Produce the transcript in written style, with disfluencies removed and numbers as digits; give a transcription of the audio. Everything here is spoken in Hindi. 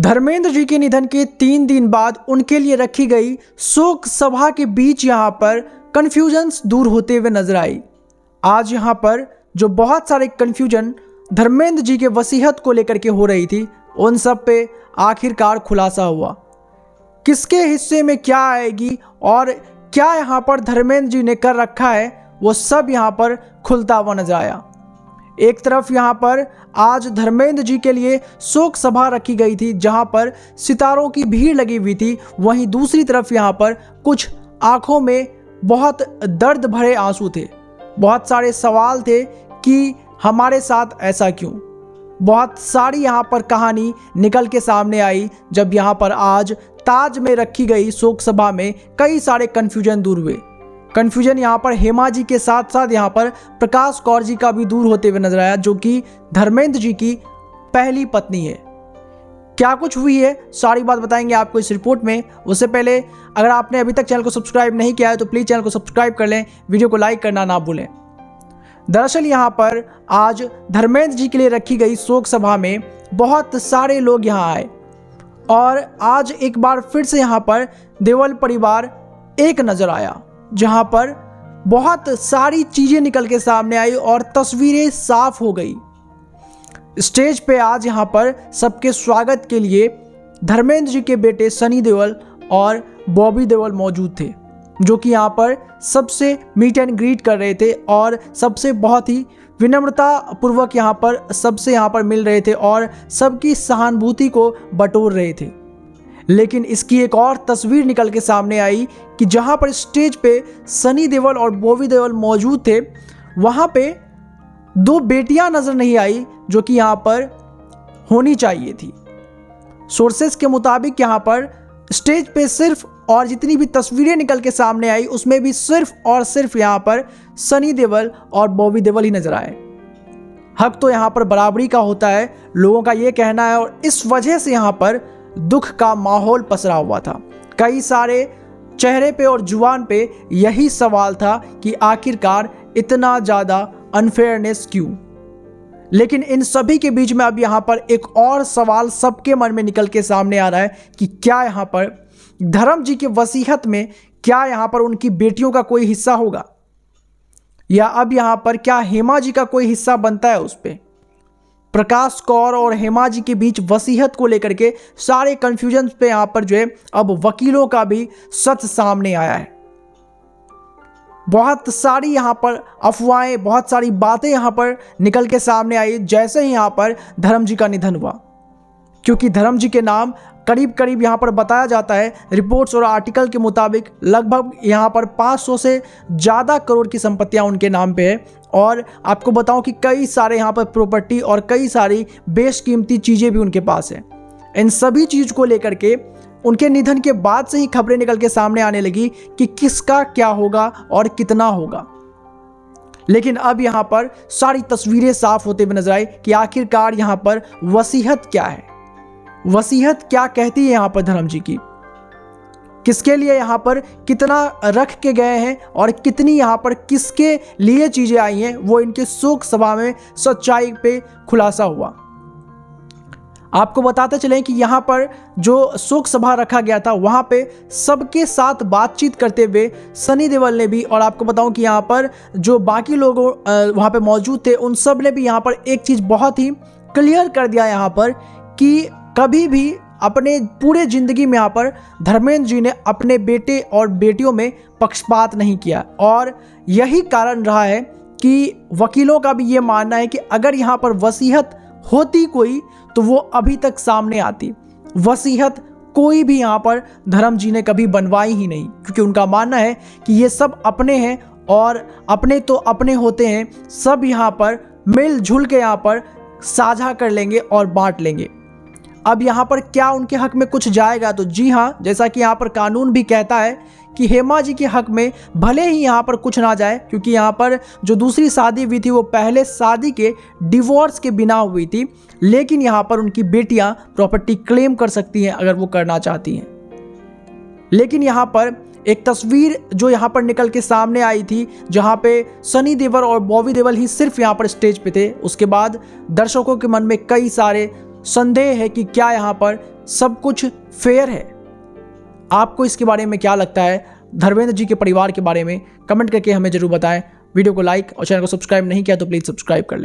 धर्मेंद्र जी के निधन के 3 दिन बाद उनके लिए रखी गई शोक सभा के बीच यहाँ पर कन्फ्यूजन्स दूर होते हुए नजर आई। आज यहाँ पर जो बहुत सारे कन्फ्यूजन धर्मेंद्र जी के वसीयत को लेकर के हो रही थी, उन सब पे आखिरकार खुलासा हुआ। किसके हिस्से में क्या आएगी और क्या यहाँ पर धर्मेंद्र जी ने कर रखा है, वो सब यहाँ पर खुलता हुआ नजर आया। एक तरफ यहाँ पर आज धर्मेंद्र जी के लिए शोक सभा रखी गई थी, जहाँ पर सितारों की भीड़ लगी हुई थी। वहीं दूसरी तरफ यहाँ पर कुछ आंखों में बहुत दर्द भरे आंसू थे। बहुत सारे सवाल थे कि हमारे साथ ऐसा क्यों। बहुत सारी यहाँ पर कहानी निकल के सामने आई, जब यहाँ पर आज ताज में रखी गई शोक सभा में कई सारे कन्फ्यूजन दूर हुए। कन्फ्यूजन यहाँ पर हेमा जी के साथ साथ यहाँ पर प्रकाश कौर जी का भी दूर होते हुए नजर आया, जो कि धर्मेंद्र जी की पहली पत्नी है। क्या कुछ हुई है, सारी बात बताएंगे आपको इस रिपोर्ट में। उससे पहले अगर आपने अभी तक चैनल को सब्सक्राइब नहीं किया है तो प्लीज़ चैनल को सब्सक्राइब कर लें, वीडियो को लाइक करना ना भूलें। दरअसल यहाँ पर आज धर्मेंद्र जी के लिए रखी गई शोक सभा में बहुत सारे लोग यहाँ आए और आज एक बार फिर से यहाँ पर देओल परिवार एक नज़र आया, जहाँ पर बहुत सारी चीज़ें निकल के सामने आई और तस्वीरें साफ हो गई। स्टेज पे आज यहाँ पर सबके स्वागत के लिए धर्मेंद्र जी के बेटे सनी देओल और बॉबी देओल मौजूद थे, जो कि यहाँ पर सबसे मीट एंड ग्रीट कर रहे थे और सबसे बहुत ही विनम्रता पूर्वक यहाँ पर मिल रहे थे और सबकी सहानुभूति को बटोर रहे थे। लेकिन इसकी एक और तस्वीर निकल के सामने आई कि जहाँ पर स्टेज पे सनी देओल और बॉबी देओल मौजूद थे, वहाँ पे 2 बेटियां नजर नहीं आई, जो कि यहाँ पर होनी चाहिए थी। सोर्सेस के मुताबिक यहाँ पर स्टेज पे सिर्फ और जितनी भी तस्वीरें निकल के सामने आई, उसमें भी सिर्फ और सिर्फ यहाँ पर सनी देओल और बॉबी देओल ही नजर आए। हक तो यहाँ पर बराबरी का होता है, लोगों का ये कहना है, और इस वजह से यहाँ पर दुख का माहौल पसरा हुआ था। कई सारे चेहरे पे और जुबान पे यही सवाल था कि आखिरकार इतना ज़्यादा अनफेयरनेस क्यों। लेकिन इन सभी के बीच में अब यहाँ पर एक और सवाल सबके मन में निकल के सामने आ रहा है कि क्या यहाँ पर धर्म जी के वसीयत में क्या यहाँ पर उनकी बेटियों का कोई हिस्सा होगा, या अब यहाँ पर क्या हेमा जी का कोई हिस्सा बनता है उस पे। प्रकाश कौर और हेमा जी के बीच वसीयत को लेकर के सारे कंफ्यूजन पे यहाँ पर जो है अब वकीलों का भी सच सामने आया है। बहुत सारी यहाँ पर अफवाहें, बहुत सारी बातें यहाँ पर निकल के सामने आई जैसे ही यहाँ पर धर्म जी का निधन हुआ, क्योंकि धर्म जी के नाम करीब करीब यहाँ पर बताया जाता है, रिपोर्ट्स और आर्टिकल के मुताबिक लगभग यहाँ पर 500 से ज़्यादा करोड़ की संपत्तियाँ उनके नाम पे है। और आपको बताऊं कि कई सारे यहाँ पर प्रॉपर्टी और कई सारी बेशकीमती चीज़ें भी उनके पास है। इन सभी चीज़ को लेकर के उनके निधन के बाद से ही खबरें निकल के सामने आने लगी कि किसका क्या होगा और कितना होगा। लेकिन अब यहाँ पर सारी तस्वीरें साफ होते हुए नजर आई कि आखिरकार यहाँ पर वसीयत क्या है, वसीयत क्या कहती है यहाँ पर धर्म जी की, किसके लिए यहाँ पर कितना रख के गए हैं और कितनी यहाँ पर किसके लिए चीज़ें आई हैं, वो इनके शोक सभा में सच्चाई पे खुलासा हुआ। आपको बताते चलें कि यहाँ पर जो शोक सभा रखा गया था, वहाँ पे सबके साथ बातचीत करते हुए सनी देओल ने भी, और आपको बताऊं कि यहाँ पर जो बाकी लोग वहाँ पे मौजूद थे, उन सब ने भी यहाँ पर एक चीज़ बहुत ही क्लियर कर दिया यहाँ पर कि कभी भी अपने पूरे ज़िंदगी में यहाँ पर धर्मेंद्र जी ने अपने बेटे और बेटियों में पक्षपात नहीं किया। और यही कारण रहा है कि वकीलों का भी ये मानना है कि अगर यहाँ पर वसीयत होती कोई तो वो अभी तक सामने आती। वसीयत कोई भी यहाँ पर धर्म जी ने कभी बनवाई ही नहीं, क्योंकि उनका मानना है कि ये सब अपने हैं और अपने तो अपने होते हैं, सब यहाँ पर मिलजुल के यहाँ पर साझा कर लेंगे और बांट लेंगे। अब यहाँ पर क्या उनके हक में कुछ जाएगा, तो जी हाँ, जैसा कि यहाँ पर कानून भी कहता है कि हेमा जी के हक में भले ही यहाँ पर कुछ ना जाए, क्योंकि यहाँ पर जो दूसरी शादी हुई थी वो पहले शादी के डिवोर्स के बिना हुई थी, लेकिन यहाँ पर उनकी बेटियाँ प्रॉपर्टी क्लेम कर सकती हैं अगर वो करना चाहती हैं। लेकिन यहाँ पर एक तस्वीर जो यहाँ पर निकल के सामने आई थी, जहाँ पे सनी देओल और बॉबी देओल ही सिर्फ यहाँ पर स्टेज पे थे, उसके बाद दर्शकों के मन में कई सारे संदेह है कि क्या यहाँ पर सब कुछ फेयर है। आपको इसके बारे में क्या लगता है? धर्मेंद्र जी के परिवार के बारे में कमेंट करके हमें जरूर बताएं। वीडियो को लाइक और चैनल को सब्सक्राइब नहीं किया तो प्लीज़ सब्सक्राइब कर लें।